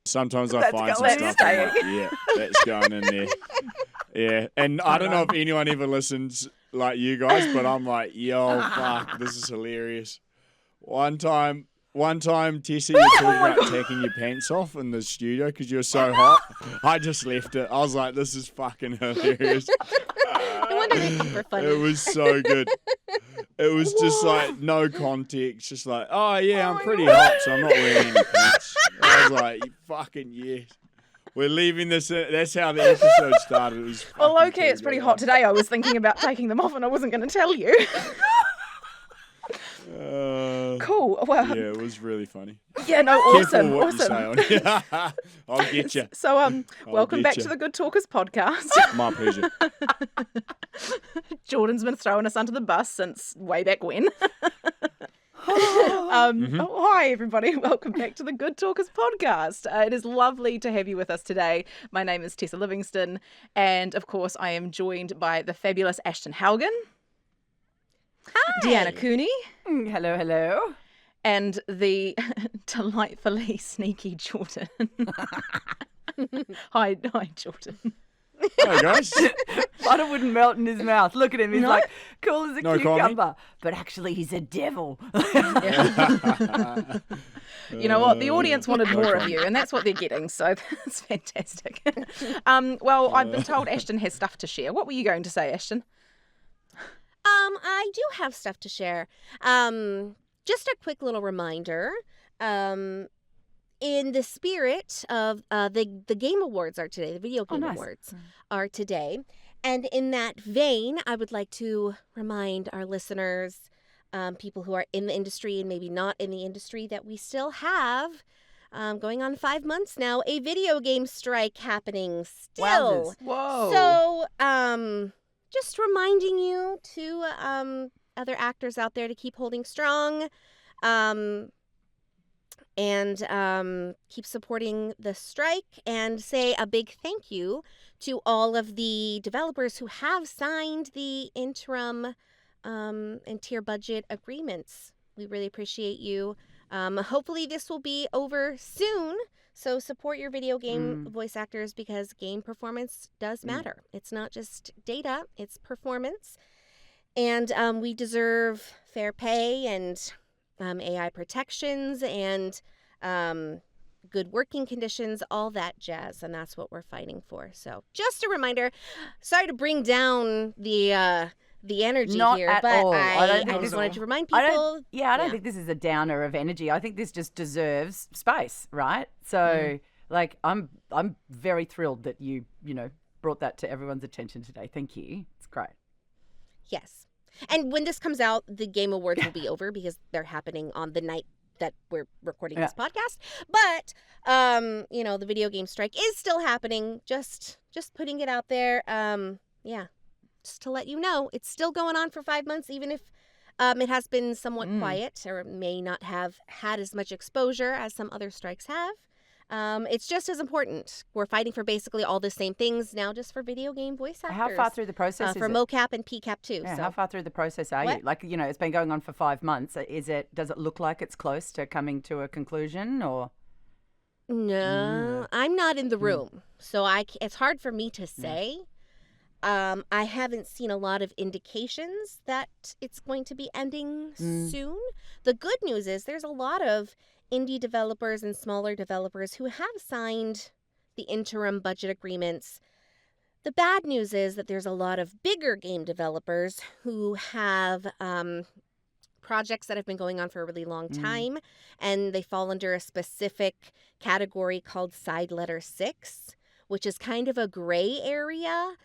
Sometimes I That's find some going stuff. in. I'm like, yeah, that's going in there. Yeah, and I don't know if anyone ever listens like you guys, but I'm like, yo, fuck, this is hilarious. One time, Tessa, you were talking about taking your pants off in the studio because you were so hot. I just left it. I was like, this is fucking hilarious. I wonder if it's for funny. It was so good. It was just like no context, just like, oh yeah, I'm pretty hot, so I'm not wearing any pants. I was like, fucking yes. We're leaving this. That's how the episode started. It was Well, okay, it's pretty hot today. I was thinking about taking them off and I wasn't going to tell you. Cool. Well, yeah, it was really funny. yeah, no, awesome. Careful what Awesome. you say on here. I'll get you. So, welcome back get to ya. the Good Talkers podcast. My pleasure. Jordan's been throwing us under the bus since way back when. Oh, hi, everybody. Welcome back to the Good Talkers podcast. It is lovely to have you with us today. My name is Tessa Livingston, and of course, I am joined by the fabulous Ashton Haugen. Hi. Deanna Cooney. Hello, hello. And the delightfully sneaky Jordan. Hi, Jordan. Hi guys. Butter wouldn't melt in his mouth. Look at him. He's No. like cool as a No cucumber. comment. But actually, he's a devil. You know what? The audience wanted more of you, and that's what they're getting, so that's fantastic. Well, I've been told Ashton has stuff to share. What were you going to say, Ashton? I do have stuff to share. Just a quick little reminder. In the spirit of the Game Awards are today, the Video Game Awards are today. And in that vein, I would like to remind our listeners, people who are in the industry and maybe not in the industry, that we still have, going on 5 months now, a video game strike happening still. Wowzers. Whoa. So, just reminding you to other actors out there to keep holding strong. And keep supporting the strike, and say a big thank you to all of the developers who have signed the interim and tier budget agreements. We really appreciate you. Hopefully this will be over soon, so support your video game voice actors, because game performance does matter. It's not just data, it's performance. And we deserve fair pay and AI protections and good working conditions, all that jazz, and that's what we're fighting for. So just a reminder. Sorry to bring down the energy Not here, at but all. I just wanted to remind people. I don't think this is a downer of energy. I think this just deserves space, right? So, like, I'm very thrilled that you brought that to everyone's attention today. Thank you. It's great. Yes. And when this comes out, the Game Awards will be over, because they're happening on the night that we're recording this podcast. But, the video game strike is still happening. Just putting it out there. Just to let you know, it's still going on for 5 months, even if it has been somewhat quiet, or may not have had as much exposure as some other strikes have. It's just as important. We're fighting for basically all the same things now, just for video game voice actors. How far through the process is for it? mocap and PCAP too. Yeah, so. how far through the process are you? Like, it's been going on for 5 months. Does it look like it's close to coming to a conclusion, or? No, I'm not in the room, so it's hard for me to say. I haven't seen a lot of indications that it's going to be ending soon. The good news is there's a lot of indie developers and smaller developers who have signed the interim budget agreements. The bad news is that there's a lot of bigger game developers who have projects that have been going on for a really long time, and they fall under a specific category called Side Letter 6, which is kind of a gray area,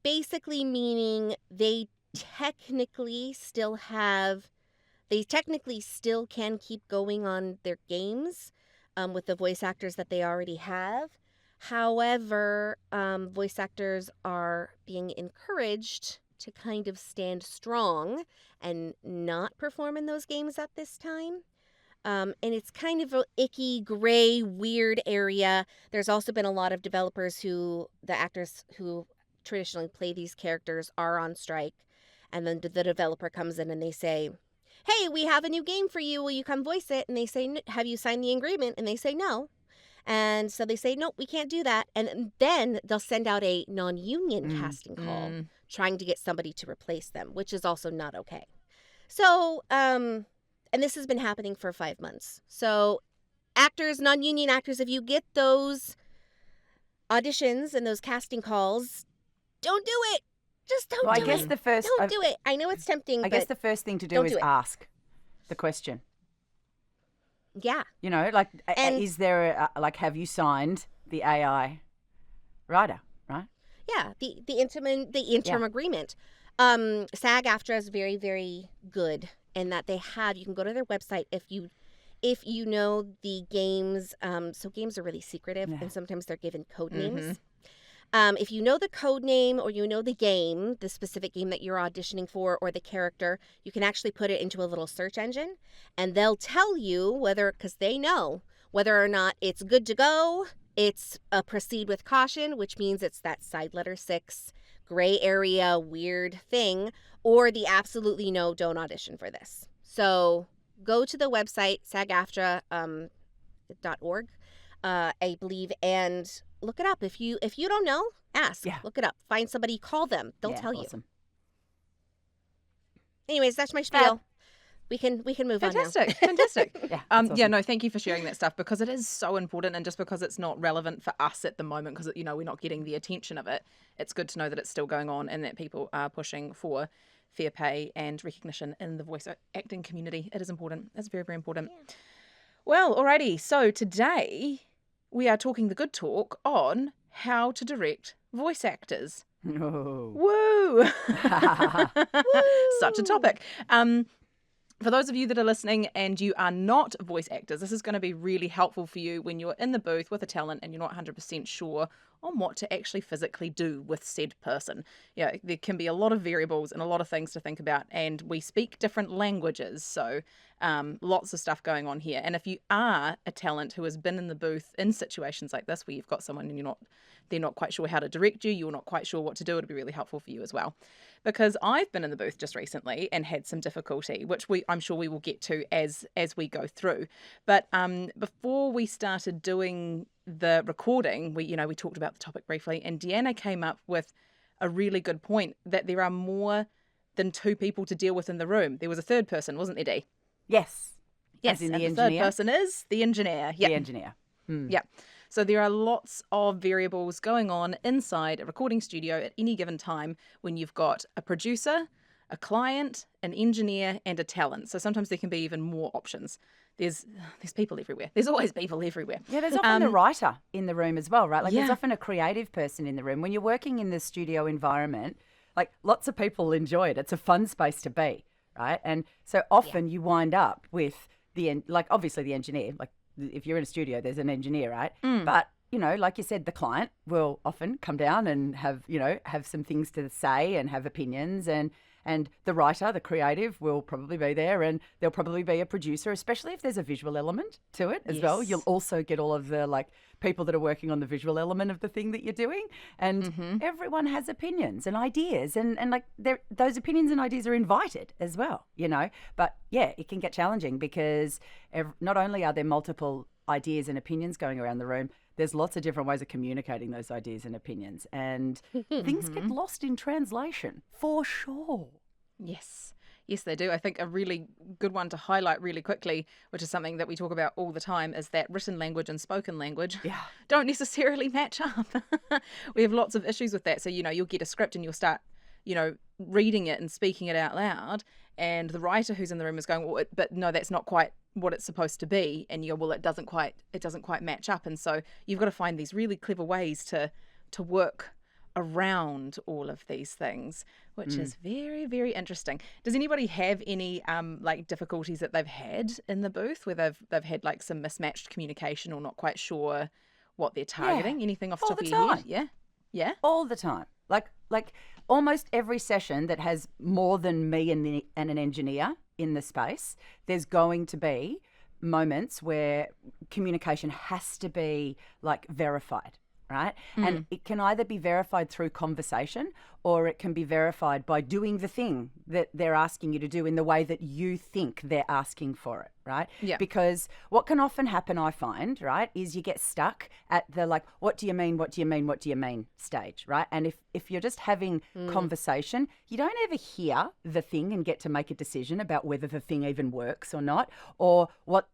basically meaning they technically still can keep going on their games with the voice actors that they already have. However, voice actors are being encouraged to kind of stand strong and not perform in those games at this time. And it's kind of an icky, gray, weird area. There's also been a lot of developers the actors who traditionally play these characters are on strike. And then the developer comes in and they say, hey, we have a new game for you. Will you come voice it? And they say, have you signed the agreement? And they say no. And so they say, nope, we can't do that. And then they'll send out a non-union casting call trying to get somebody to replace them, which is also not okay. So, and this has been happening for 5 months. So actors, non-union actors, if you get those auditions and those casting calls, don't do it. Just don't do it. I guess Don't do it. I know it's tempting, I guess the first thing to do don't is do it. ask the question. Yeah. You know, like, And- is there like, have you signed the AI writer, right? Yeah, the interim agreement. SAG-AFTRA is very, very good in that they have. You can go to their website if you know the games. So games are really secretive, and sometimes they're given code names. If you know the code name or you know the game, the specific game that you're auditioning for or the character, you can actually put it into a little search engine, and they'll tell you because they know whether or not it's good to go. It's a proceed with caution, which means it's that side letter 6 gray area weird thing, or the absolutely no, don't audition for this. So go to the website, sagaftra.org, I believe, and look it up. If you don't know, ask. Yeah. Look it up. Find somebody, call them. They'll tell you. Awesome. Anyways, that's my spiel. We can move on now. Fantastic. Yeah. Yeah, awesome. no, thank you for sharing that stuff because it is so important, and just because it's not relevant for us at the moment because we're not getting the attention of it, it's good to know that it's still going on and that people are pushing for fair pay and recognition in the voice acting community. It is important. It's very, very important. Yeah. Well, alrighty. So today we are talking the good talk on how to direct voice actors. Oh. Woo! Such a topic. For those of you that are listening and you are not voice actors, this is going to be really helpful for you when you're in the booth with a talent and you're not 100% sure on what to actually physically do with said person. Yeah, there can be a lot of variables and a lot of things to think about, and we speak different languages, so lots of stuff going on here. And if you are a talent who has been in the booth in situations like this where you've got someone and they're not quite sure how to direct you, you're not quite sure what to do, it'll be really helpful for you as well. Because I've been in the booth just recently and had some difficulty, which I'm sure we will get to as we go through. But before we started doing the recording, we talked about the topic briefly, and Deanna came up with a really good point that there are more than 2 people to deal with in the room. There was a third person, wasn't there, Dee? Yes. Yes, As in and the the third engineer? person is the engineer. Yeah. The engineer. Yeah. So there are lots of variables going on inside a recording studio at any given time when you've got a producer, a client, an engineer, and a talent. So sometimes there can be even more options. There's people everywhere. There's always people everywhere. Yeah, there's often a writer in the room as well, right? Like there's Yeah. often a creative person in the room. When you're working in the studio environment, like lots of people enjoy it. It's a fun space to be, right? And so often you wind up with obviously the engineer, like if you're in a studio, there's an engineer, right? But, like you said, the client will often come down and have some things to say and have opinions, and the writer, the creative, will probably be there, and there'll probably be a producer, especially if there's a visual element to it as well. Yes. You'll also get all of the people that are working on the visual element of the thing that you're doing, and everyone has opinions and ideas, and those opinions and ideas are invited as well, But yeah, it can get challenging because not only are there multiple ideas and opinions going around the room, there's lots of different ways of communicating those ideas and opinions, and things get lost in translation for sure. Yes. Yes, they do. I think a really good one to highlight really quickly, which is something that we talk about all the time, is that written language and spoken language don't necessarily match up. We have lots of issues with that. So, you'll get a script and you'll start, reading it and speaking it out loud. And the writer who's in the room is going, well, but no, that's not quite what it's supposed to be. And you go, well, it doesn't quite match up. And so you've got to find these really clever ways to work around all of these things, which is very, very interesting. Does anybody have any difficulties that they've had in the booth where they've had some mismatched communication or not quite sure what they're targeting? Anything off the All top of the your time. head? Yeah. All the time. Like almost every session that has more than me and an engineer in the space, there's going to be moments where communication has to be verified, right? And it can either be verified through conversation or it can be verified by doing the thing that they're asking you to do in the way that you think they're asking for it, right? Yeah. Because what can often happen, I find, right, is you get stuck at the like, what do you mean, what do you mean, what do you mean stage, right? And if you're just having conversation, you don't ever hear the thing and get to make a decision about whether the thing even works or not, or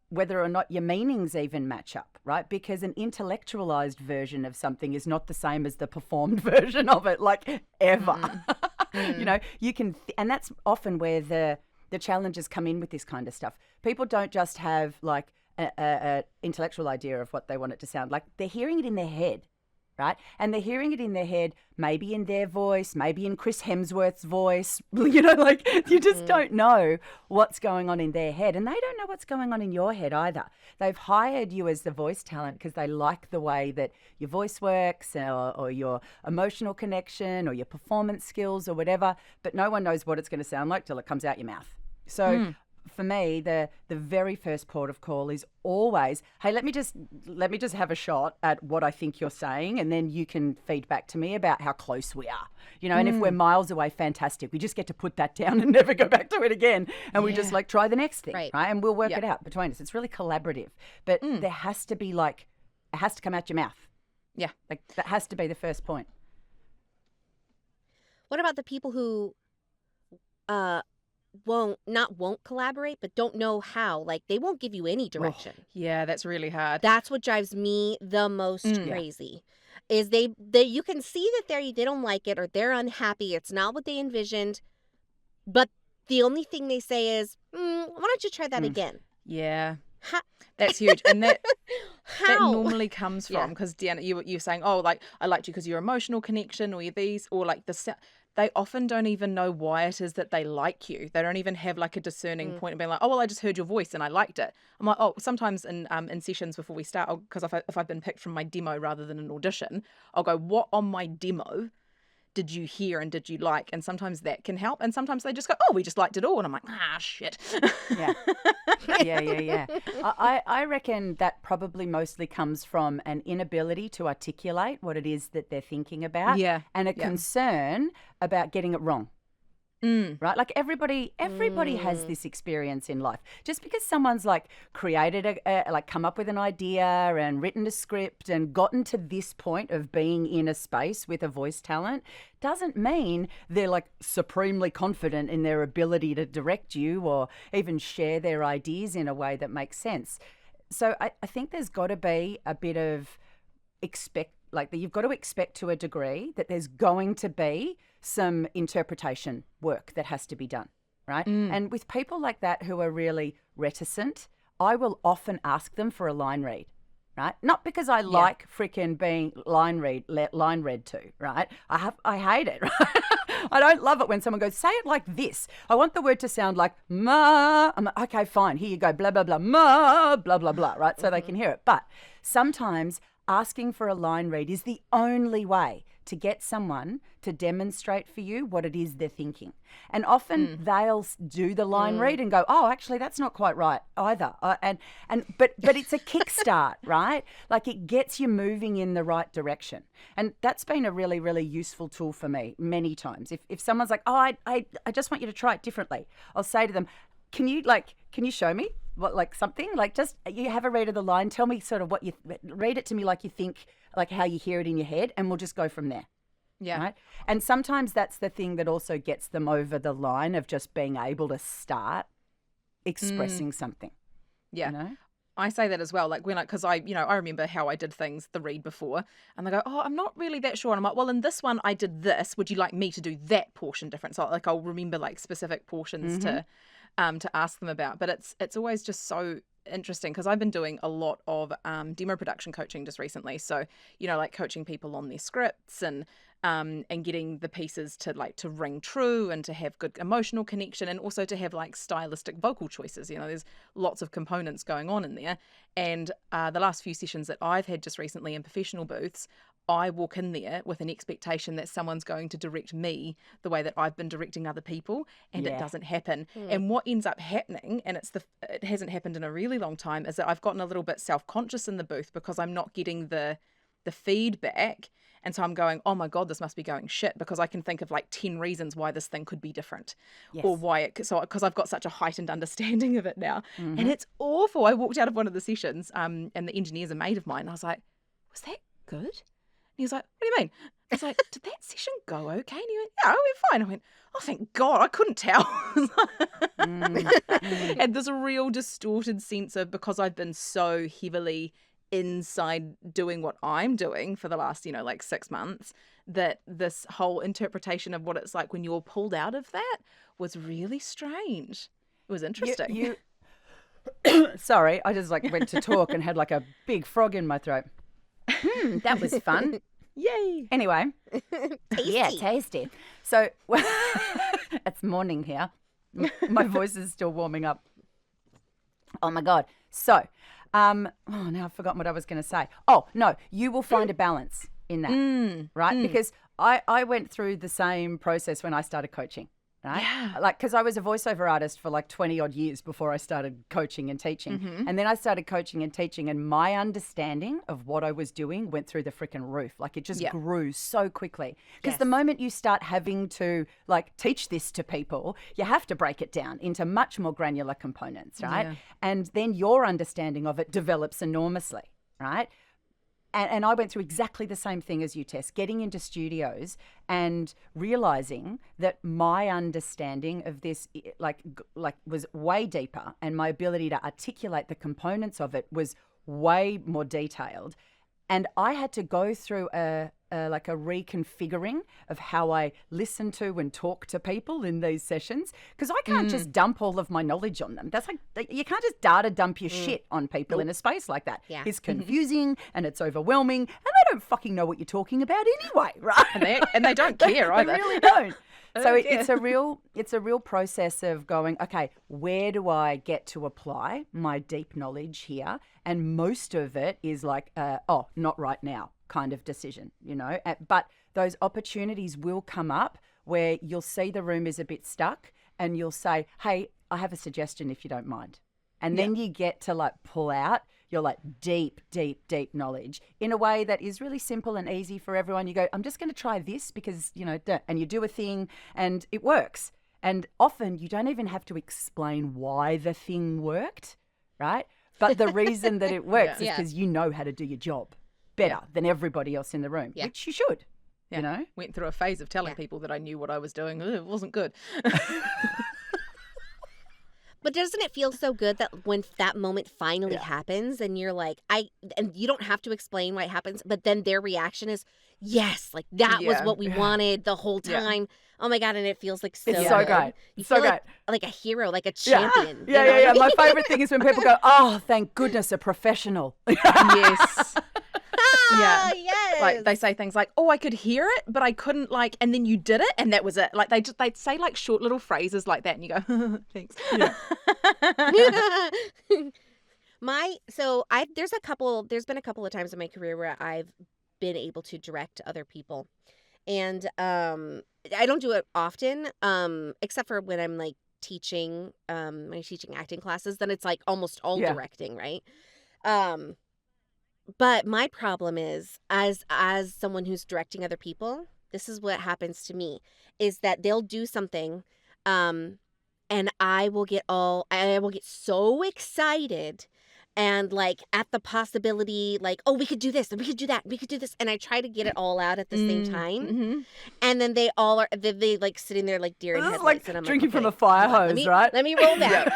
whether or not your meanings even match up, right? Because an intellectualized version of something is not the same as the performed version of it, like ever. You know, you can, and that's often where the challenges come in with this kind of stuff. People don't just have like a intellectual idea of what they want it to sound like. They're hearing it in their head, right? And they're hearing it in their head, maybe in their voice, maybe in Chris Hemsworth's voice. You know, like you just don't know what's going on in their head, and they don't know what's going on in your head either. They've hired you as the voice talent because they like the way that your voice works or your emotional connection or your performance skills or whatever, but no one knows what it's going to sound like till it comes out your mouth. So for me, the very first port of call is always, hey, let me just have a shot at what I think you're saying, and then you can feed back to me about how close we are. You know, and if we're miles away, fantastic. We just get to put that down and never go back to it again, and we just like try the next thing, right? And we'll work it out between us. It's really collaborative, but there has to be like, it has to come out your mouth. Yeah, like that has to be the first point. What about the people who won't collaborate, but don't know how? Like, they won't give you any direction. Yeah, that's really hard. That's what drives me the most crazy. Is they you can see that they don't like it or they're unhappy. It's not what they envisioned, but the only thing they say is, "Why don't you try that again?" Yeah, that's huge, and that that How? normally comes from because Deanna, you're saying, oh, like I liked you because your emotional connection, or you're these, or like the. They often don't even know why it is that they like you. They don't even have like a discerning point of being like, oh, well, I just heard your voice and I liked it. I'm like, oh, sometimes in sessions before we start, because if I've been picked from my demo rather than an audition, I'll go, what on my demo did you hear and did you like? And sometimes that can help. And sometimes they just go, oh, we just liked it all. And I'm like, shit. Yeah. I reckon that probably mostly comes from an inability to articulate what it is that they're thinking about. Yeah. And a concern about getting it wrong. Right? Like everybody has this experience in life. Just because someone's like created like come up with an idea and written a script and gotten to this point of being in a space with a voice talent doesn't mean they're like supremely confident in their ability to direct you or even share their ideas in a way that makes sense. So I think there's got to be a bit of you've got to expect to a degree that there's going to be some interpretation work that has to be done, right? And with people like that who are really reticent, I will often ask them for a line read, right? Not because I like freaking being line read to, right? I hate it, right? I don't love it when someone goes, say it like this. I want the word to sound like ma. I'm like, okay, fine. Here you go, blah, blah, blah, ma, blah, blah, blah, right? So they can hear it. But sometimes asking for a line read is the only way to get someone to demonstrate for you what it is they're thinking. And often they'll do the line read and go, oh, actually, that's not quite right either. But it's a kickstart, right? Like it gets you moving in the right direction. And that's been a really, really useful tool for me many times. If someone's like, oh, I just want you to try it differently, I'll say to them, can you show me? What, like something like just you have a read of the line, tell me sort of what you read it to me like you think, like how you hear it in your head, and we'll just go from there. Yeah. Right. And sometimes that's the thing that also gets them over the line of just being able to start expressing something. Yeah. You know? I say that as well. Like when because I remember how I did things the read before, and they go, oh, I'm not really that sure. And I'm like, well, in this one I did this. Would you like me to do that portion different? So like I'll remember like specific portions to ask them about. But it's always just so interesting because I've been doing a lot of demo production coaching just recently. So, like coaching people on their scripts and getting the pieces to ring true and to have good emotional connection and also to have like stylistic vocal choices. There's lots of components going on in there. And the last few sessions that I've had just recently in professional booths, I walk in there with an expectation that someone's going to direct me the way that I've been directing other people, and it doesn't happen. And what ends up happening, and it hasn't happened in a really long time, is that I've gotten a little bit self-conscious in the booth because I'm not getting the the feedback. And so I'm going, oh my God, this must be going shit, because I can think of like 10 reasons why this thing could be different, or why it, because I've got such a heightened understanding of it now. And it's awful. I walked out of one of the sessions and the engineer's a mate of mine. And I was like, was that good? And he was like, what do you mean? I was like, did that session go okay? And he went, yeah, it went fine. I went, oh, thank God, I couldn't tell. And this real distorted sense of, because I've been so heavily inside doing what I'm doing for the last, like 6 months, that this whole interpretation of what it's like when you're pulled out of that was really strange. It was interesting. Sorry, I just like went to talk and had like a big frog in my throat. That was fun. Yay. Anyway. Tasty. Yeah, tasty. So it's morning here. My voice is still warming up. Oh my God. So, now I've forgotten what I was going to say. Oh, no, you will find a balance in that, right? Because I went through the same process when I started coaching, right? Yeah. Like, because I was a voiceover artist for like 20 odd years before I started coaching and teaching. And then I started coaching and teaching, and my understanding of what I was doing went through the freaking roof. Like, it just grew so quickly. Because the moment you start having to like teach this to people, you have to break it down into much more granular components, right? Yeah. And then your understanding of it develops enormously, right? And I went through exactly the same thing as you, Tess, getting into studios and realizing that my understanding of this like was way deeper, and my ability to articulate the components of it was way more detailed. And I had to go through a reconfiguring of how I listen to and talk to people in these sessions, because I can't just dump all of my knowledge on them. That's like, you can't just data dump your shit on people in a space like that. Yeah. It's confusing and it's overwhelming, and they don't fucking know what you're talking about anyway, right? And they don't care either. They really don't. So it's a real process of going, okay, where do I get to apply my deep knowledge here? And most of it is like, not right now kind of decision, But those opportunities will come up where you'll see the room is a bit stuck, and you'll say, hey, I have a suggestion if you don't mind. And then you get to like pull out your like deep, deep, deep knowledge in a way that is really simple and easy for everyone. You go, I'm just going to try this because, and you do a thing and it works. And often you don't even have to explain why the thing worked, right? But the reason that it works is because you know how to do your job better than everybody else in the room, which you should, Went through a phase of telling people that I knew what I was doing. It wasn't good. But doesn't it feel so good that when that moment finally happens and you're like, and you don't have to explain why it happens, but then their reaction is, yes, like that was what we wanted the whole time. Oh my God. And it feels like so it's so good. great. You so feel great. Like a hero, like a champion. Yeah. My favorite thing is when people go, oh, thank goodness, a professional. Yes. Yeah. Yes. Like they say things like, "Oh, I could hear it, but I couldn't like," and then you did it, and that was it. Like they'd say like short little phrases like that, and you go, "Thanks." Yeah. There's been a couple of times in my career where I've been able to direct other people, and I don't do it often, except for when I'm like teaching, when I'm teaching acting classes. Then it's like almost all directing, right? But my problem is, as someone who's directing other people, this is what happens to me, is that they'll do something, and I will get so excited and like at the possibility, like, oh, we could do this and we could do that and we could do this, and I try to get it all out at the same time, and then they like sitting there like deer in headlights, like and I'm drinking like, from a fire hose, right? Let me roll back.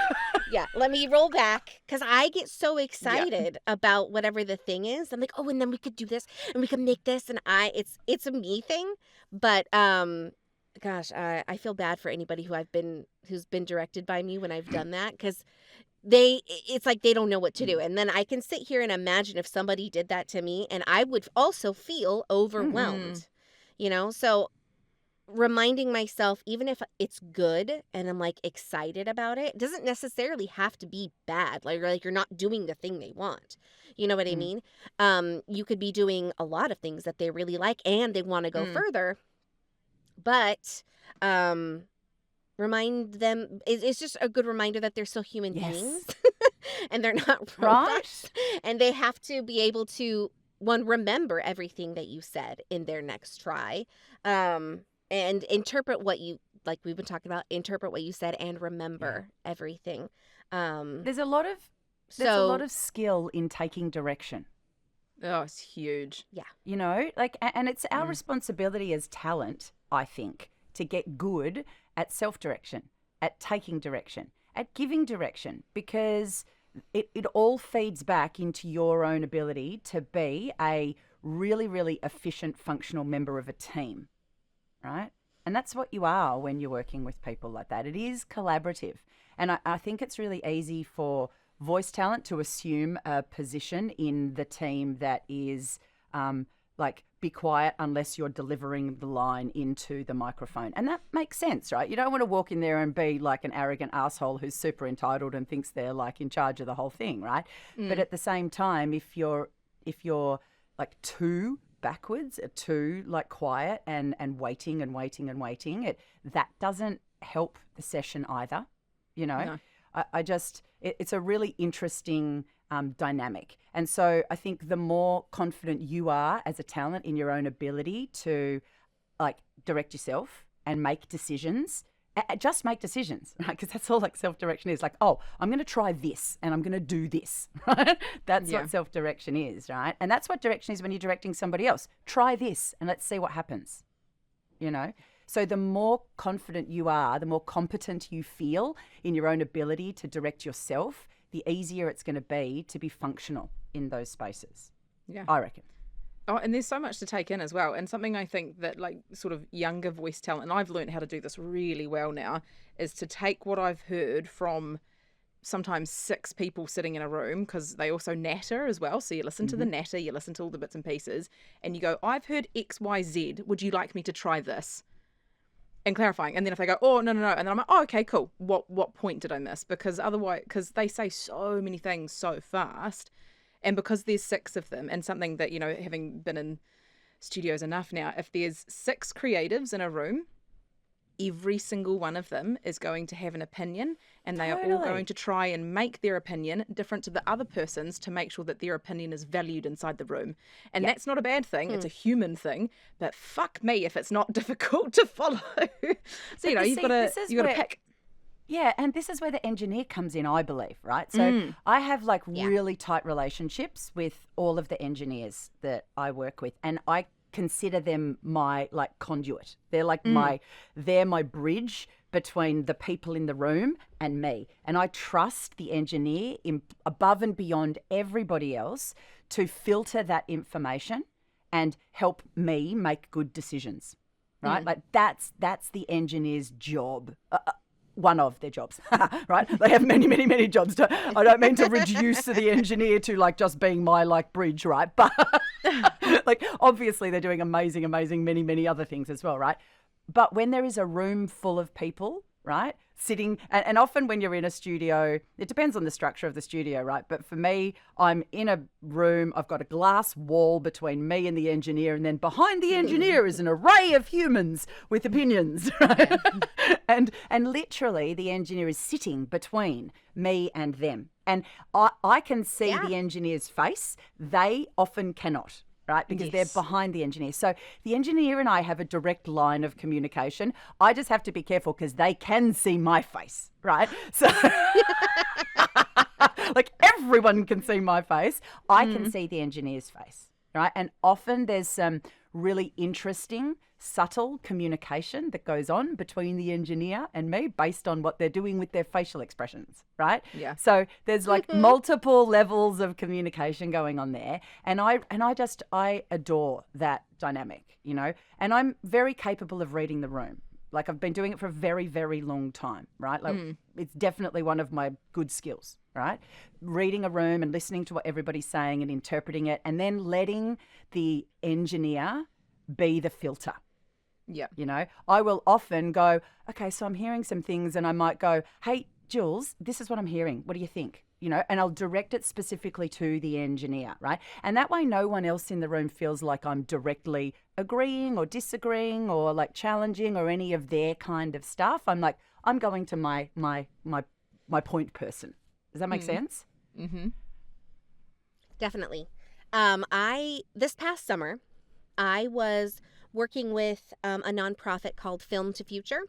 Let me roll back, because I get so excited about whatever the thing is. I'm like, oh, and then we could do this and we could make this, and it's a me thing, but gosh, I feel bad for anybody who's been directed by me when I've done that, because it's like they don't know what to do. And then I can sit here and imagine if somebody did that to me, and I would also feel overwhelmed, so reminding myself, even if it's good and I'm like excited about it, doesn't necessarily have to be bad. Like you're not doing the thing they want. You know what I mean? You could be doing a lot of things that they really like and they want to go further, but remind them, it's just a good reminder that they're still human beings and they're not robots, and they have to be able to remember everything that you said in their next try, and interpret what you, like we've been talking about, interpret what you said and remember everything. There's a lot of skill in taking direction. Oh, it's huge. Yeah. You know, like, and it's our responsibility as talent, I think, to get good at self-direction, at taking direction, at giving direction, because it all feeds back into your own ability to be a really, really efficient, functional member of a team, right? And that's what you are when you're working with people like that. It is collaborative. And I think it's really easy for voice talent to assume a position in the team that is like, be quiet unless you're delivering the line into the microphone. And that makes sense, right? You don't want to walk in there and be like an arrogant asshole who's super entitled and thinks they're like in charge of the whole thing, right? But at the same time, if you're like too backwards, too like quiet and waiting, that doesn't help the session either, you know? No. It's a really interesting dynamic. And so I think the more confident you are as a talent in your own ability to like direct yourself and make decisions, just make decisions, right? Because that's all like self-direction is, like, oh, I'm going to try this and I'm going to do this, right? That's what self-direction is, right? And that's what direction is when you're directing somebody else. Try this and let's see what happens, you know? So the more confident you are, the more competent you feel in your own ability to direct yourself, the easier it's going to be functional in those spaces. Yeah. I reckon. Oh, and there's so much to take in as well. And something I think that like sort of younger voice talent, and I've learned how to do this really well now, is to take what I've heard from sometimes 6 people sitting in a room, because they also natter as well. So you listen to the natter, you listen to all the bits and pieces, and you go, I've heard X, Y, Z. Would you like me to try this? And clarifying. And then if they go, oh, no. And then I'm like, oh, okay, cool. What point did I miss? Because otherwise, because they say so many things so fast. And because there's 6 of them, and something that, you know, having been in studios enough now, if there's 6 creatives in a room, every single one of them is going to have an opinion, and they are all going to try and make their opinion different to the other person's to make sure that their opinion is valued inside the room. And that's not a bad thing. It's a human thing. But fuck me if it's not difficult to follow. So, you know, you've got to pick. Yeah, and this is where the engineer comes in, I believe, right? So I have like really tight relationships with all of the engineers that I work with, and I consider them my like conduit. They're like they're my bridge between the people in the room and me. And I trust the engineer above and beyond everybody else to filter that information and help me make good decisions, right? Like that's the engineer's job. One of their jobs, right? They have many, many, many jobs. I don't mean to reduce the engineer to like just being my like bridge, right? But like obviously they're doing amazing, many, many other things as well, right? But when there is a room full of people, right, sitting, and often when you're in a studio, it depends on the structure of the studio, right? But for me, I'm in a room, I've got a glass wall between me and the engineer, and then behind the engineer is an array of humans with opinions, right? and literally the engineer is sitting between me and them. And I can see the engineer's face. They often cannot, right? Because they're behind the engineer. So the engineer and I have a direct line of communication. I just have to be careful because they can see my face, right? So like everyone can see my face. I can see the engineer's face, right? And often there's some really interesting, subtle communication that goes on between the engineer and me based on what they're doing with their facial expressions, right? Yeah. So there's like multiple levels of communication going on there. And I adore that dynamic, you know, and I'm very capable of reading the room. Like I've been doing it for a very, very long time, right? Like it's definitely one of my good skills, right? Reading a room and listening to what everybody's saying and interpreting it, and then letting the engineer be the filter. Yeah. You know, I will often go, okay, so I'm hearing some things, and I might go, hey, Jules, this is what I'm hearing. What do you think? You know, and I'll direct it specifically to the engineer, right? And that way no one else in the room feels like I'm directly agreeing or disagreeing or like challenging or any of their kind of stuff. I'm like, I'm going to my point person. Does that make sense? Definitely. This past summer, I was working with a nonprofit called Film to Future.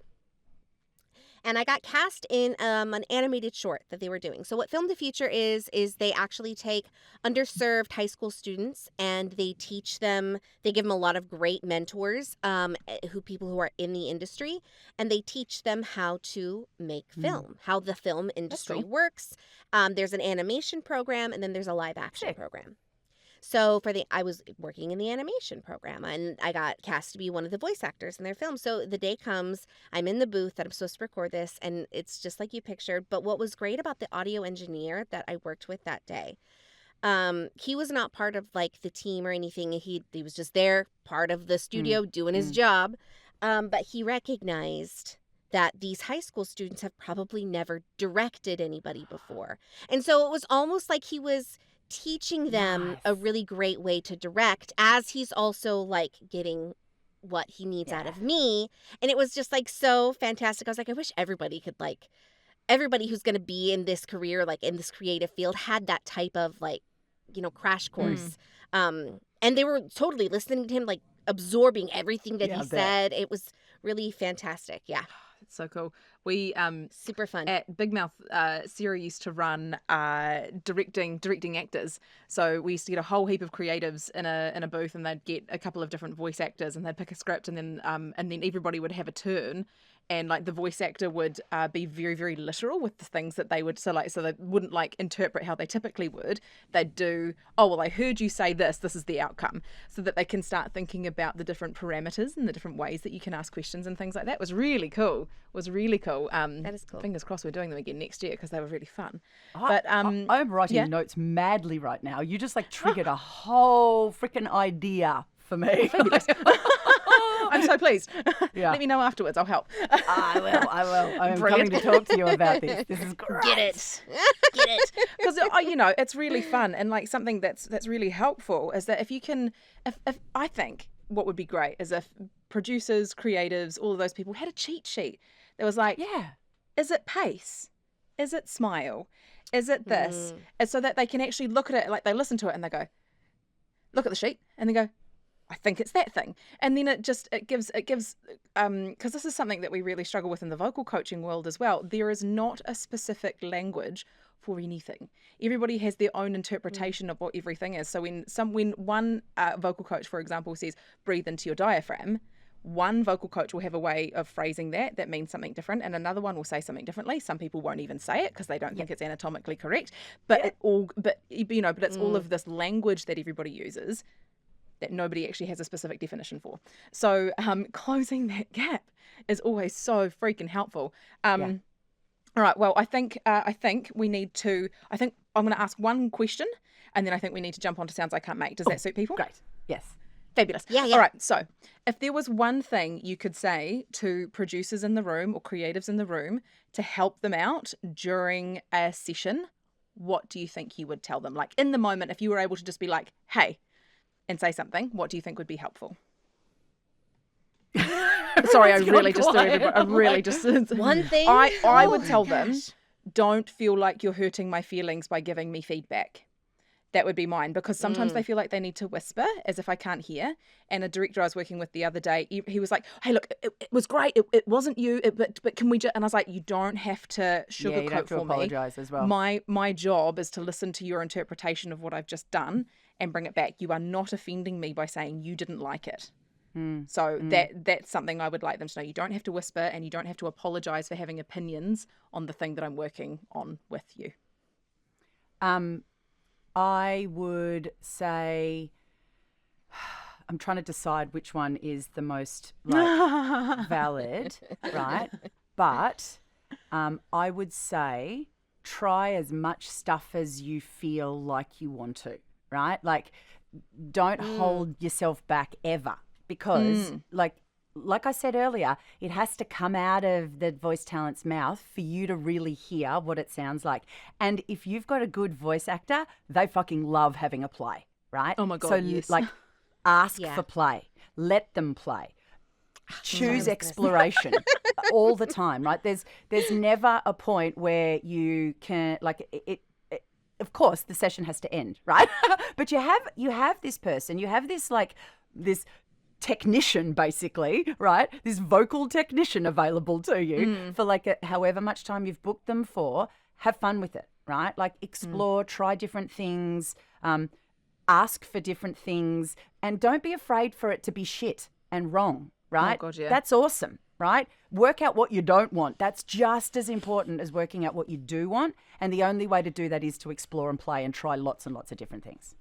And I got cast in an animated short that they were doing. So what Film to Future is they actually take underserved high school students and they teach them, they give them a lot of great mentors, people who are in the industry, and they teach them how to make film, how the film industry works. There's an animation program, and then there's a live action program. So I was working in the animation program, and I got cast to be one of the voice actors in their film. So the day comes, I'm in the booth that I'm supposed to record this, and it's just like you pictured. But what was great about the audio engineer that I worked with that day, he was not part of like the team or anything. He was just there, part of the studio, doing his job. But he recognized that these high school students have probably never directed anybody before. And so it was almost like he was teaching them a really great way to direct, as he's also like getting what he needs out of me. And it was just like so fantastic. I was like, I wish everybody who's going to be in this career, like in this creative field, had that type of like, crash course. And they were totally listening to him, like absorbing everything that he said. It was really fantastic. Yeah. It's so cool. We super fun at Big Mouth. Sarah used to run directing actors. So we used to get a whole heap of creatives in a booth, and they'd get a couple of different voice actors, and they'd pick a script, and then everybody would have a turn. And like the voice actor would be very, very literal with the things that they would, so they wouldn't like interpret how they typically would. They'd do, oh well, I heard you say this is the outcome, so that they can start thinking about the different parameters and the different ways that you can ask questions and things like that. It was really cool. That is cool. Fingers crossed we're doing them again next year, because they were really fun. I'm writing notes madly right now. You just like triggered a whole freaking idea for me. I'm so pleased. Yeah. Let me know afterwards. I'll help. I will. I'm coming to talk to you about this. This is great. Get it. Because it's really fun, and like something that's really helpful is that if I think what would be great is if producers, creatives, all of those people had a cheat sheet. There was like, is it pace? Is it smile? Is it this? And so that they can actually look at it, like they listen to it and they go, look at the sheet, and they go, I think it's that thing. And then it gives because this is something that we really struggle with in the vocal coaching world as well. There is not a specific language for anything. Everybody has their own interpretation of what everything is. So when one vocal coach, for example, says breathe into your diaphragm, one vocal coach will have a way of phrasing that means something different, and another one will say something differently. Some people won't even say it because they don't think it's anatomically correct. But it's all of this language that everybody uses that nobody actually has a specific definition for. So closing that gap is always so freaking helpful. All right. Well, I think we need to. I think I'm going to ask one question, and then I think we need to jump onto sounds I can't make. Does that suit people? Great. Yes. Fabulous. Yeah. All right. So, if there was one thing you could say to producers in the room or creatives in the room to help them out during a session, what do you think you would tell them? Like in the moment, if you were able to just be like, "Hey," and say something, what do you think would be helpful? Sorry, I really just one thing. I would tell them, don't feel like you're hurting my feelings by giving me feedback. That would be mine, because sometimes they feel like they need to whisper as if I can't hear. And a director I was working with the other day, he was like, "Hey, look, it was great. It wasn't you, but can we just?" And I was like, "You don't have to sugarcoat you don't have to apologize as well. My job is to listen to your interpretation of what I've just done and bring it back. You are not offending me by saying you didn't like it." So that's something I would like them to know. You don't have to whisper, and you don't have to apologize for having opinions on the thing that I'm working on with you. I would say, I'm trying to decide which one is the most valid, right? But I would say try as much stuff as you feel like you want to, right? Like don't hold yourself back ever, because like I said earlier, it has to come out of the voice talent's mouth for you to really hear what it sounds like. And if you've got a good voice actor, they fucking love having a play, right? Oh my God, so yes. like ask for play. Let them play. Choose exploration all the time, right? There's never a point where you can, like, it of course, the session has to end, right? But you have this person, you have this like this technician basically, right? This vocal technician available to you for like however much time you've booked them for. Have fun with it, right? Like explore, try different things, ask for different things, and don't be afraid for it to be shit and wrong, right? God, yeah. That's awesome, right? Work out what you don't want. That's just as important as working out what you do want. And the only way to do that is to explore and play and try lots and lots of different things.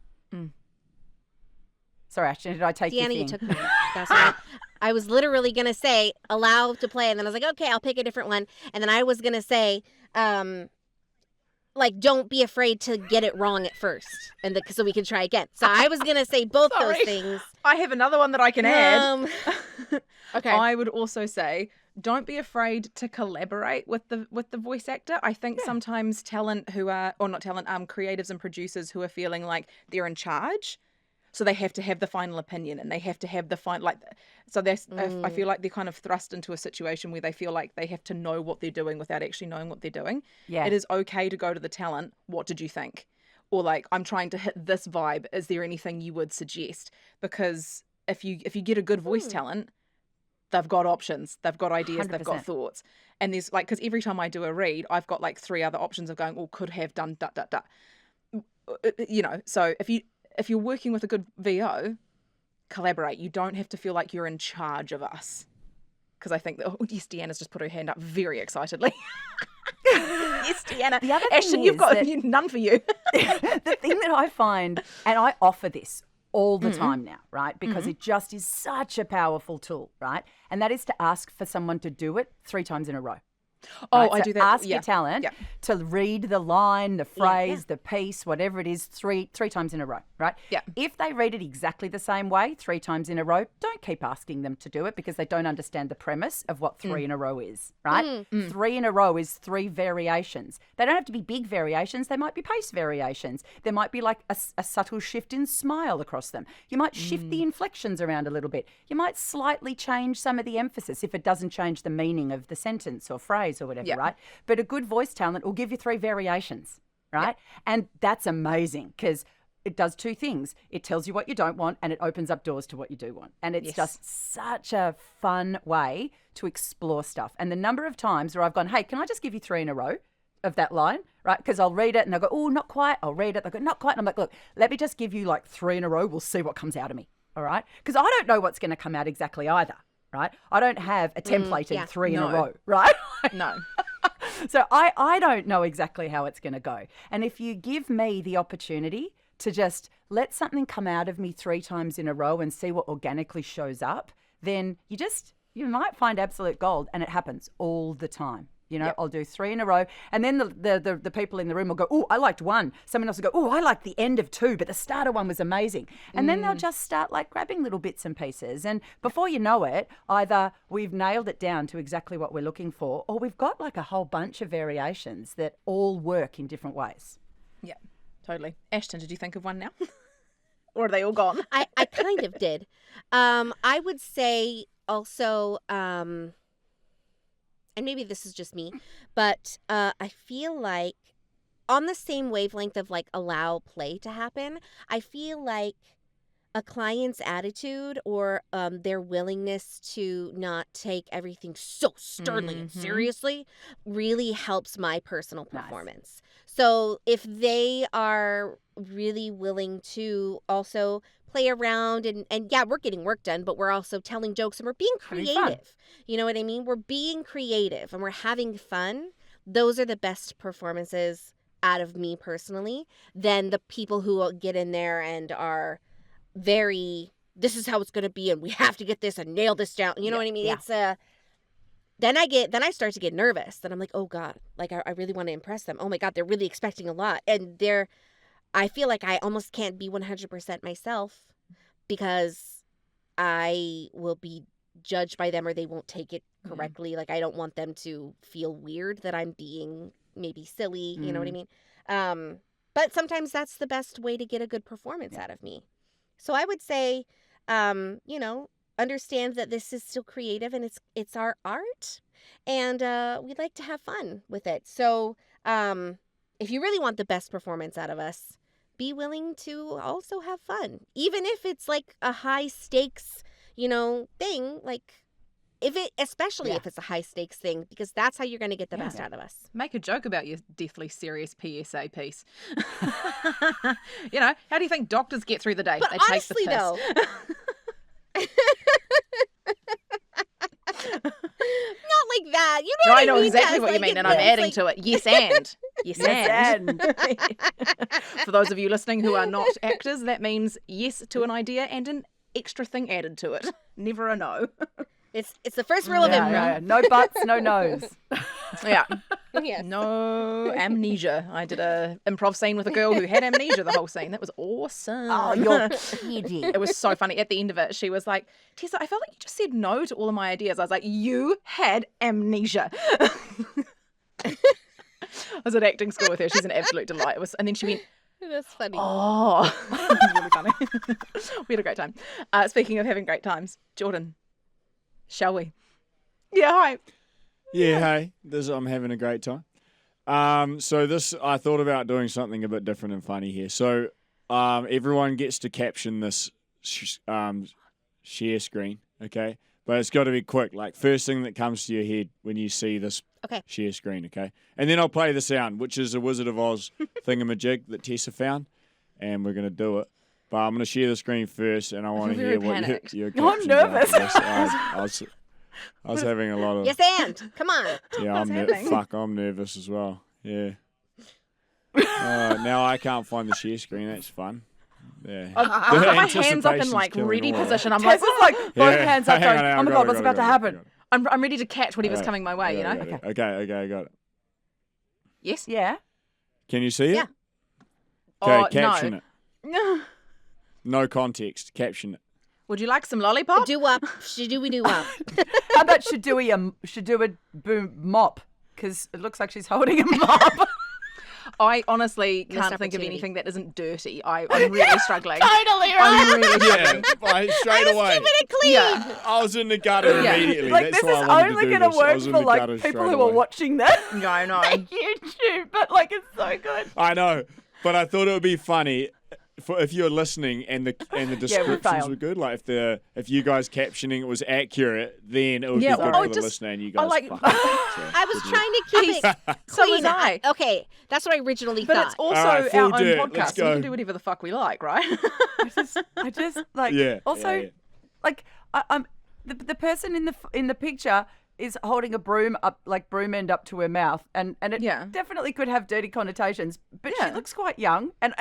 Sorry, Ashton, did I take your Deanna, thing? you took mine. That's right. I was literally going to say allow to play, and then I was like, okay, I'll pick a different one. And then I was going to say, like, don't be afraid to get it wrong at first, and so we can try again. So I was going to say both those things. I have another one that I can add. Okay. I would also say don't be afraid to collaborate with the voice actor. I think sometimes talent who are, or not talent, creatives and producers who are feeling like they're in charge. So they have to have the final opinion, and they have to have the final, like, so I feel like they're kind of thrust into a situation where they feel like they have to know what they're doing without actually knowing what they're doing. Yeah. It is okay to go to the talent. What did you think? Or like, I'm trying to hit this vibe. Is there anything you would suggest? Because if you get a good voice talent, they've got options, they've got ideas, they've got 100%. thoughts. And there's like, because every time I do a read, I've got like 3 other options of going, oh, could have done da da da. You know, so if you're working with a good VO, collaborate. You don't have to feel like you're in charge of us. Because I think that, oh, yes, Deanna's just put her hand up very excitedly. Yes, Deanna. The other thing Ashton, you've is got that- none for you. The thing that I find, and I offer this all the time now, right? Because it just is such a powerful tool, right? And that is to ask for someone to do it 3 times in a row. Oh, Right? I So do that. Ask yeah. your talent Yeah. to read the line, the phrase, the piece, whatever it is, three times in a row, right? Yeah. If they read it exactly the same way 3 times in a row, don't keep asking them to do it because they don't understand the premise of what 3 in a row is, right? 3 in a row is 3 variations. They don't have to be big variations. They might be pace variations. There might be like a subtle shift in smile across them. You might shift the inflections around a little bit. You might slightly change some of the emphasis if it doesn't change the meaning of the sentence or phrase or whatever, Yeah. right? But a good voice talent will give you 3 variations, right? And that's amazing because it does 2 things. It tells you what you don't want and it opens up doors to what you do want. And it's Yes. just such a fun way to explore stuff. And the number of times where I've gone, hey, can I just give you 3 in a row of that line, right? Because I'll read it and they'll go, oh, not quite. I'll read it. They'll go, not quite. And I'm like, look, let me just give you like 3 in a row. We'll see what comes out of me, all right? Because I don't know what's going to come out exactly either, right? I don't have a template in 3 in a No. row, right? No. So I don't know exactly how it's going to go. And if you give me the opportunity to just let something come out of me 3 times in a row and see what organically shows up, then you might find absolute gold. And it happens all the time. You know, I'll do 3 in a row. And then the people in the room will go, oh, I liked 1. Someone else will go, oh, I liked the end of 2, but the start of 1 was amazing. And then they'll just start like grabbing little bits and pieces. And before you know it, either we've nailed it down to exactly what we're looking for, or we've got like a whole bunch of variations that all work in different ways. Yeah, totally. Ashton, did you think of one now? Or are they all gone? I kind of did. I would say also, and maybe this is just me, but I feel like on the same wavelength of like allow play to happen, I feel like a client's attitude or their willingness to not take everything so sternly and seriously really helps my personal performance. So if they are really willing to also play around and yeah, we're getting work done, but we're also telling jokes and we're being Having fun. creative. You know what I mean? We're being creative and we're having fun. Those are the best performances out of me personally than the people who get in there and are very, this is how it's going to be and we have to get this and nail this down. You know what I mean? Yeah. It's then I start to get nervous. Then I'm like, oh God, like I really want to impress them. Oh my God, they're really expecting a lot. And I feel like I almost can't be 100% myself because I will be judged by them or they won't take it correctly. Like I don't want them to feel weird that I'm being maybe silly. You know what I mean? But sometimes that's the best way to get a good performance out of me. So I would say, understand that this is still creative and it's our art and we'd like to have fun with it. So if you really want the best performance out of us, be willing to also have fun. Even if it's like a high stakes, thing, like especially if it's a high stakes thing, because that's how you're going to get the best out of us. Make a joke about your deathly serious PSA piece. How do you think doctors get through the day? But they honestly, take the piss. Not like that. You know No, what I know mean, exactly Tess? what you Like, mean, and I'm adding to it. Yes, and. Yes, and. For those of you listening who are not actors, that means yes to an idea and an extra thing added to it. Never a no. It's the first rule of improv. Yeah. No buts, no nos. Yeah. Yes. No amnesia. I did a improv scene with a girl who had amnesia the whole scene. That was awesome. Oh, you're kidding. It was so funny. At the end of it, she was like, Tessa, I felt like you just said no to all of my ideas. I was like, you had amnesia. I was at acting school with her. She's an absolute delight. And then she went, That's funny. oh. It was really funny. We had a great time. Speaking of having great times, Jordan, shall we? Yeah, hi. Yeah, hey, I'm having a great time. I thought about doing something a bit different and funny here. So everyone gets to caption this share screen, okay? But it's got to be quick, like first thing that comes to your head when you see this share screen, okay? And then I'll play the sound, which is a Wizard of Oz thingamajig that Tessa found, and we're going to do it. But I'm going to share the screen first, and I want to hear what your I'm nervous. I was having a lot of... Yes, and. Come on. Yeah, I'm nervous as well. Yeah. Now I can't find the share screen. That's fun. Yeah. I've got my hands up in like ready position. I'm like, Tess is like both hands up going, oh my God, what's about to happen? I'm ready to catch whatever's coming my way, Okay, I got it. Yes? Yeah. Can you see it? Yeah. Okay, caption it. No. No context. Caption it. Would you like some lollipop? Do up. Do up. How about should do a boom mop? Because it looks like she's holding a mop. I honestly can't think of anything that isn't dirty. I'm really struggling. Totally right. I'm really struggling. Straight away. Keeping it clean. Yeah. I was in the gutter immediately. Like That's this why is I wanted only to do going to this. I work was in for the like gutter people straight who are away. watching that No, I know. on YouTube, but like it's so good. I know, but I thought it would be funny if you're listening and the descriptions were good. Like if you guys captioning it was accurate, then it would be good for the listener and you guys. I was trying to keep it So clean. was I. Okay, that's what I originally But thought. it's also All right, full our own dirt. podcast. Let's So we go. can do whatever the fuck we like, right? I just like Yeah. like I'm the person in the picture is holding a broom end up to her mouth, and it definitely could have dirty connotations. But she looks quite young, and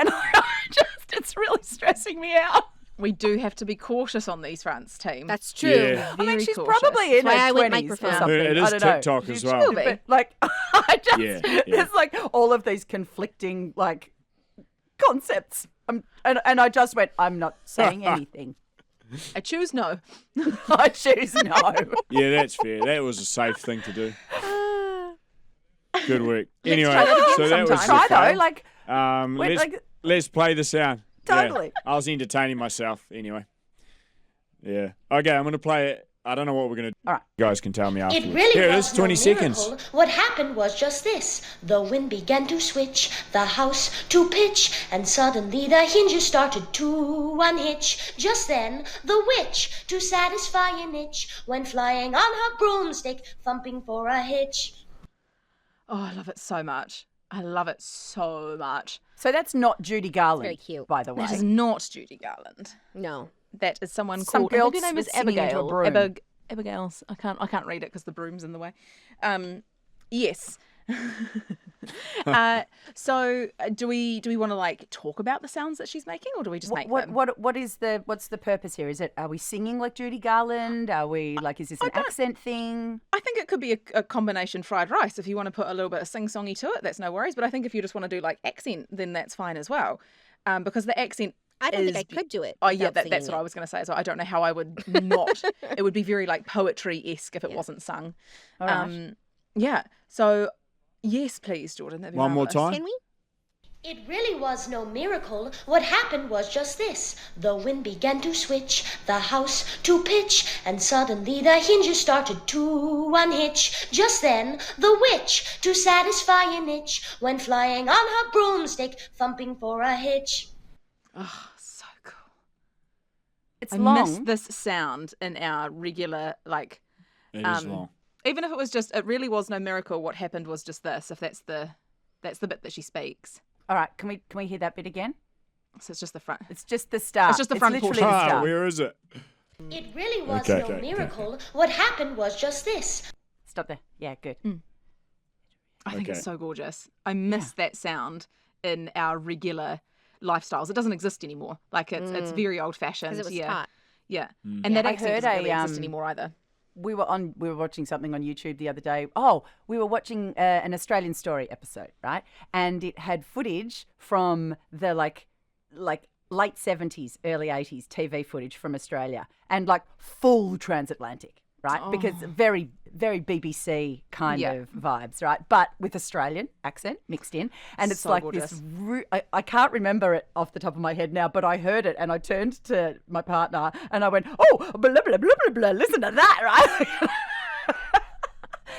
it's really stressing me out. We do have to be cautious on these fronts, team. That's true. Yeah. I mean, Very she's cautious. probably in That's why her I went 20s or microphone. something. It is I don't know. TikTok as She well. will be. But like, I just Yeah. there's like all of these conflicting like concepts, and I just went, I'm not saying anything. I choose no. I choose no. Yeah, that's fair. That was a safe thing to do. Good work. Anyway, try that again so that was sometime. the Try though, fail. like Let's play the sound. Totally. Yeah, I was entertaining myself anyway. Yeah. Okay, I'm going to play it. I don't know what we're going to do. All right. You guys can tell me afterwards. It really Here it was is, 20 no seconds. miracle. What happened was just this. The wind began to switch, the house to pitch, and suddenly the hinges started to unhitch. Just then, the witch, to satisfy an itch, went flying on her broomstick, thumping for a hitch. Oh, I love it so much. I love it so much. So that's not Judy Garland, Very cute. by the way. That is not Judy Garland. No. That is someone Some called. girl I think her name is singing into a Abigail. broom. Abigail's. I can't read it because the broom's in the way. Yes. So do we want to like talk about the sounds that she's making, or do we just make them? What's the purpose here? Are we singing like Judy Garland? Are we like, is this an accent thing? I think it could be a combination fried rice. If you want to put a little bit of sing-songy to it, that's no worries. But I think if you just want to do like accent, then that's fine as well. Because the accent I don't think I could do it. Oh yeah, without that's singing what I was going to say. So I don't know how I would not. It would be very like poetry-esque if it wasn't sung. All right. Yeah. So yes, please, Jordan. That'd be One more marvellous. time. Can we? It really was no miracle. What happened was just this. The wind began to switch, the house to pitch, and suddenly the hinges started to unhitch. Just then, the witch, to satisfy an itch, went flying on her broomstick, thumping for a hitch. Oh, so cool. It's I long. miss this sound in our regular, like, It is long. even if it was just, it really was no miracle. What happened was just this. If that's the bit that she speaks. All right, can we hear that bit again? So it's just the front. It's just the start. It's just the front literally portion. the Ah, start. where is it? It really was Okay, no okay. miracle. What happened was just this. Stop there. Yeah, good. I think it's Okay. so gorgeous. I miss that sound in our regular lifestyles. It doesn't exist anymore. Like it's very old fashioned. Because it was yeah. taught. Yeah. And that I accent heard doesn't really a, exist anymore either. We were watching something on YouTube the other day. Oh, we were watching an Australian Story episode, right? And it had footage from the like late 70s, early 80s TV footage from Australia, and like full transatlantic, right? Because very, very BBC kind Yeah. of vibes, right? But with Australian accent mixed in, and it's So like gorgeous. this. I can't remember it off the top of my head now, but I heard it and I turned to my partner and I went, "Oh, blah blah blah blah blah. Listen to that, right?"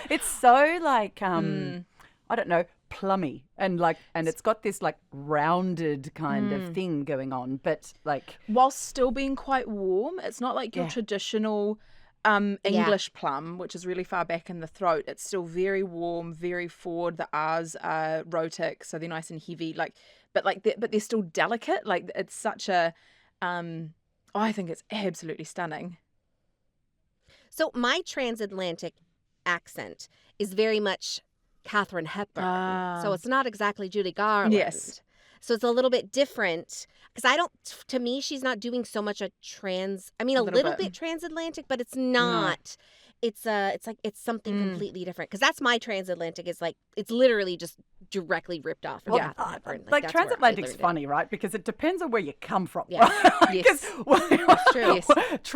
It's so like I don't know, plummy and it's got this like rounded kind of thing going on, but like Whilst still being quite warm. It's not like your traditional English plum, which is really far back in the throat. It's still very warm, very forward. The R's are rhotic, so they're nice and heavy. But they're still delicate. Like it's such a, I think it's absolutely stunning. So my transatlantic accent is very much Katharine Hepburn. So it's not exactly Judy Garland. Yes. So it's a little bit different because to me, she's not doing so much a little bit transatlantic, but it's not. It's something completely different because that's my transatlantic. Is like it's literally just directly ripped off. Of Katharine Hepburn. like that's where I transatlantic's learned it. funny, right? Because it depends on where you come from. Yeah. Right? Yes. That's true. Yes.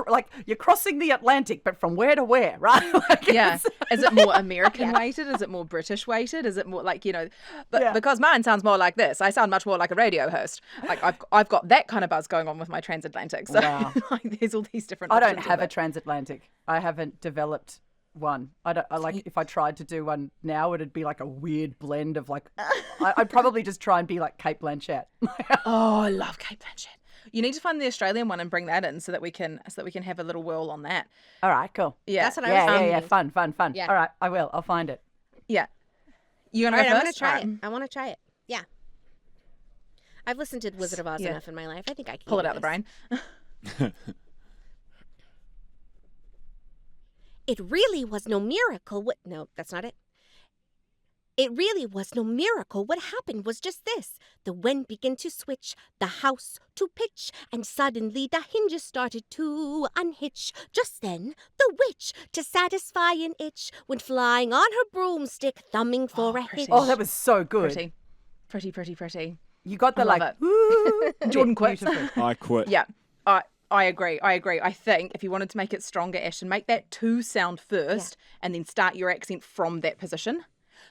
Like you're crossing the Atlantic, but from where to where, right? Like Yeah. it's- Is it more American weighted? Is it more British weighted? Is it more like, but Yeah. because mine sounds more like this, I sound much more like a radio host. Like I've got that kind of buzz going on with my transatlantic. So Wow. like there's all these different I don't options have with a it. transatlantic. I haven't developed one. I like if I tried to do one now, it'd be like a weird blend of like. I'd probably just try and be like Kate Blanchett. Oh, I love Kate Blanchett. You need to find the Australian one and bring that in so that we can have a little whirl on that. All right, cool. Yeah. That's what I was Yeah, thinking. fun. Yeah. All right, I will. I'll find it. Yeah. You All gonna right, go I'm gonna first? try Alright. it. I want to try it. Yeah. I've listened to Wizard of Oz Yeah. enough in my life. I think I can Pull it do out the this. brain. It really was no miracle. No, that's not it. It really was no miracle. What happened was just this. The wind began to switch, the house to pitch, and suddenly the hinges started to unhitch. Just then, the witch, to satisfy an itch, went flying on her broomstick, thumbing for a pretty. hitch. Oh, that was so good. Pretty. You got the I love like. it. Woo, Jordan quits. beautiful. I quit. Yeah, I agree. I think if you wanted to make it stronger, Ashton, make that to sound first and then start your accent from that position.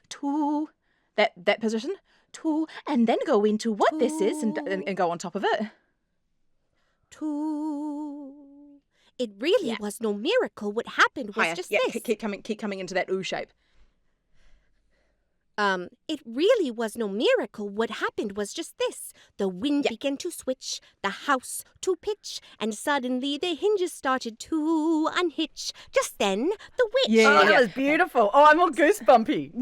To that position. To and then go into what this is and go on top of it. To. It really was no miracle. What happened was Higher. just Yeah, this. keep coming into that ooh shape. It really was no miracle. What happened was just this. The wind began to switch, the house to pitch, and suddenly the hinges started to unhitch. Just then, the witch. Yeah. Oh, that was beautiful. Oh, I'm all goosebumpy.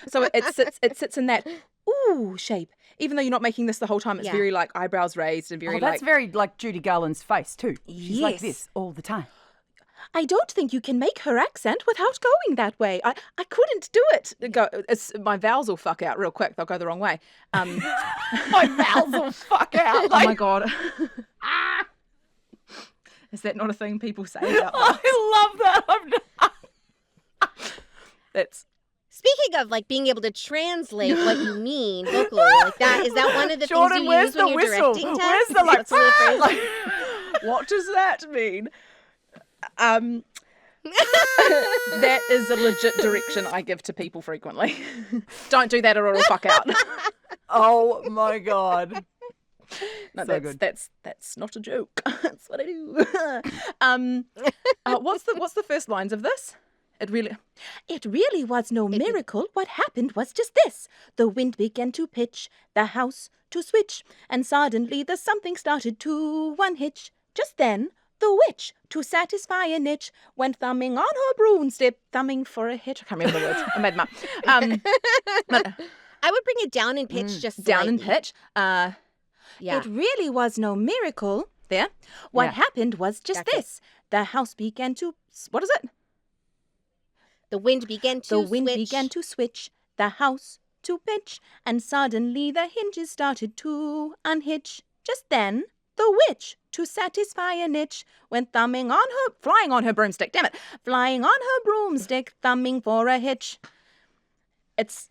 So it sits in that ooh shape. Even though you're not making this the whole time, it's Yeah. very like eyebrows raised and very Oh, that's like. very like Judy Garland's face too. She's like Yes. this all the time. I don't think you can make her accent without going that way. I couldn't do it. My vowels will fuck out real quick. They'll go the wrong way. My vowels will fuck out. Oh my god. Is that not a thing people say about that? I love that. It's Speaking of like being able to translate what you mean vocally, like that, is that one of the Jordan, things you where's use when the you're whistle? directing Where's tests? the like? That's one of the phrases. like what does that mean? That is a legit direction I give to people frequently. Don't do that or it'll fuck out. Oh my God. No, So that's not a joke. That's what I do. What's the first lines of this? It really was no miracle. What happened was just this. The wind began to pitch, the house to switch, and suddenly the something started to unhitch. Just then, the witch, to satisfy a niche, went thumbing on her broomstick, thumbing for a hitch. I can't remember the words. I made them up. But I would bring it down in pitch just down in slightly. pitch. Yeah. It really was no miracle. There. What Yeah. happened was just Gotcha. this. The house began to... What is it? The wind began to The wind switch. began to switch, the house to pitch, and suddenly the hinges started to unhitch. Just then, the witch, to satisfy a niche, went flying on her broomstick, damn it, flying on her broomstick, thumbing for a hitch. It's...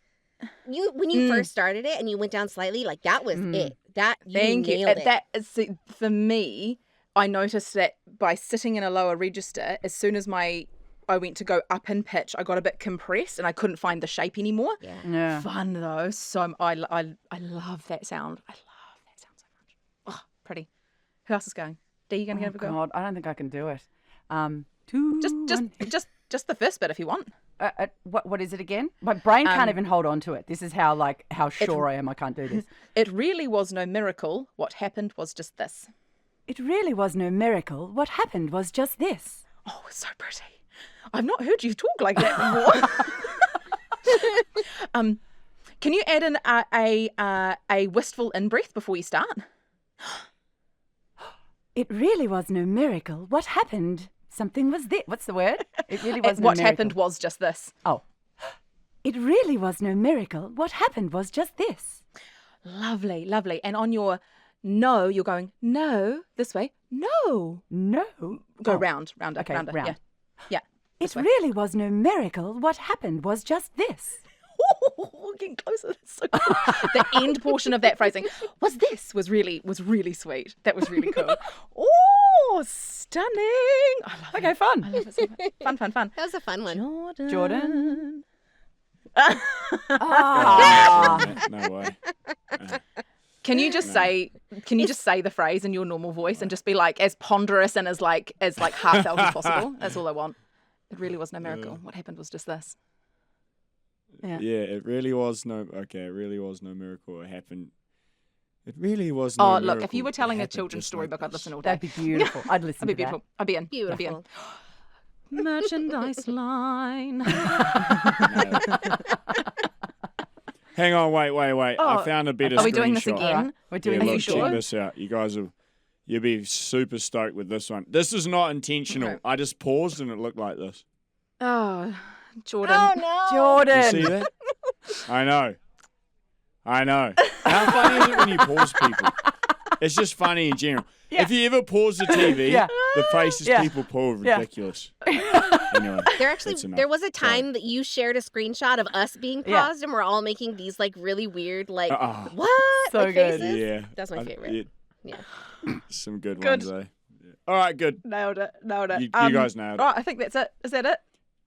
When you first started it and you went down slightly, like that was it. That you Thank you. nailed it. That is, for me, I noticed that by sitting in a lower register, as soon as I went to go up in pitch, I got a bit compressed and I couldn't find the shape anymore. Yeah. Fun though, so I love that sound. I love that sound so much. Oh, pretty. Who else is going? Dee, you going to Oh give it a go? God, I don't think I can do it. Just the first bit if you want. What is it again? My brain can't even hold on to it. This is how sure I am I can't do this. It really was no miracle. What happened was just this. It really was no miracle. What happened was just this. Oh, it's so pretty. I've not heard you talk like that before. Can you add in a wistful in-breath before you start? It really was no miracle. What happened? Something was this. What's the word? It really was no What miracle. happened was just this. Oh. It really was no miracle. What happened was just this. Lovely, lovely. And on your no, you're going, no, this way. No. No. Go Oh. round. Okay, rounder. round. Yeah. It really was no miracle. What happened was just this. Getting closer. That's so cool. The end portion of that phrasing was really sweet. That was really cool. Oh, stunning. I love Okay, it. fun. I love it so much. Fun. That was a fun one. Jordan? No way. Can you just say the phrase in your normal voice and just be like as ponderous and as heartfelt as possible? That's all I want. It really was no miracle. What happened was just this. Yeah. Yeah, it really was no miracle. It happened. It really was no miracle. Look, if you were telling It a happened children's just storybook, like I'd listen all That'd day. be beautiful. I'd listen I'd be to beautiful. I'd be in. Beautiful. Merchandise line. Hang on, wait. I found a better screenshot. Are we doing this again? We're doing Yeah, this look, sure? check this out. You guys you'll be super stoked with this one. This is not intentional. Okay. I just paused and it looked like this. Oh, Jordan. Oh no. Jordan. You see that? I know. How funny is it when you pause people? It's just funny in general. Yeah. If you ever pause the TV, Yeah. the faces Yeah. people pull are Yeah. ridiculous. Anyway, that's enough. There was a Sorry. time that you shared a screenshot of us being Yeah. paused and we're all making these like really weird like Uh-uh. what So like good. faces. Yeah. That's my favorite. Yeah. Some good Good. ones, eh? Yeah. All right, good. Nailed it. You guys nailed it. Right, I think that's it. Is that it?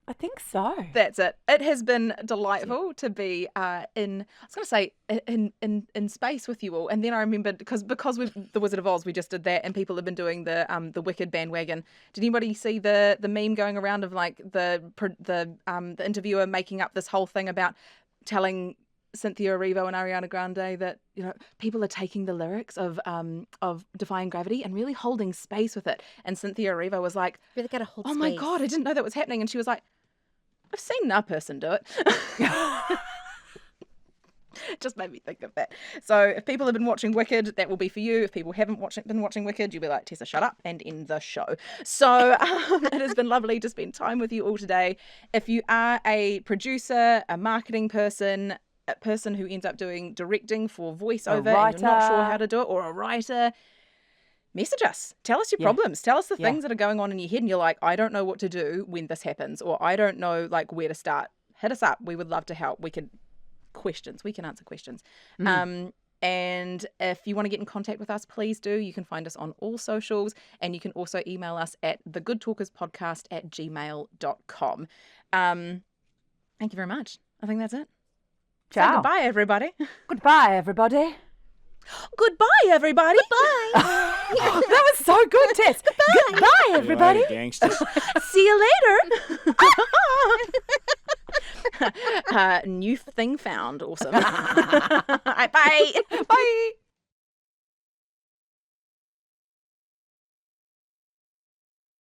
I think so. That's it. It has been delightful to be in space with you all. And then I remembered because with the Wizard of Oz, we just did that, and people have been doing the Wicked bandwagon. Did anybody see the meme going around of like the interviewer making up this whole thing about telling Cynthia Erivo and Ariana Grande that people are taking the lyrics of Defying Gravity and really holding space with it, and Cynthia Erivo was like, Really gotta hold "Oh my space. god, I didn't know that was happening," and she was like, "I've seen another person do it." Just made me think of that. So if people have been watching Wicked, that will be for you. If people haven't been watching Wicked, you'll be like, Tessa, shut up and end the show. So it has been lovely to spend time with you all today. If you are a producer, a marketing person, a person who ends up doing directing for voiceover and you're not sure writer. how to do it, or a writer, message us. Tell us your Yeah. problems. Tell us the Yeah. things that are going on in your head and you're like, I don't know what to do when this happens, or I don't know like where to start. Hit us up. We would love to help. We can answer questions. And if you want to get in contact with us, please do. You can find us on all socials, and you can also email us at thegoodtalkerspodcast@gmail.com. Thank you very much. I think that's it. Say Ciao. goodbye, everybody. Goodbye, everybody. Goodbye, everybody. Bye. That was so good, Tess. Goodbye, everybody. Later, gangsters. See you later. New thing found. Awesome. All right, bye. Bye.